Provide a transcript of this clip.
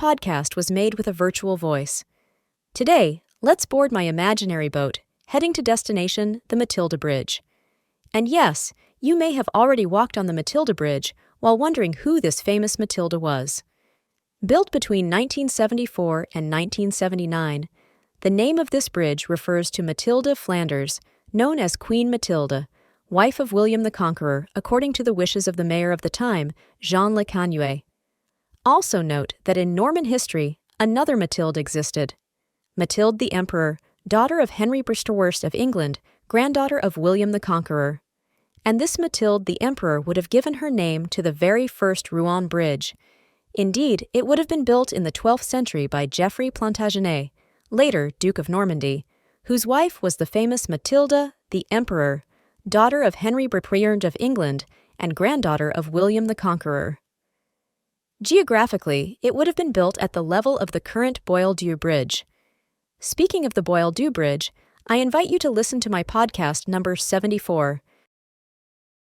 podcast was made with a virtual voice. Today, let's board my imaginary boat, heading to destination, the Mathilde Bridge. And yes, you may have already walked on the Mathilde Bridge while wondering who this famous Mathilde was. Built between 1974 and 1979, the name of this bridge refers to Mathilde of Flanders, known as Queen Mathilde, wife of William the Conqueror, according to the wishes of the mayor of the time, Jean Lecanuet. Also note that in Norman history, another Mathilde existed. Mathilde the Emperor, daughter of Henry I of England, granddaughter of William the Conqueror. And this Mathilde the Emperor would have given her name to the very first Rouen bridge. Indeed, it would have been built in the 12th century by Geoffrey Plantagenêt, later Duke of Normandy, whose wife was the famous Mathilde the Emperor, daughter of Henry I of England and granddaughter of William the Conqueror. Geographically, it would have been built at the level of the current Bois-du Bridge. Speaking of the Bois-du Bridge, I invite you to listen to my podcast number 74,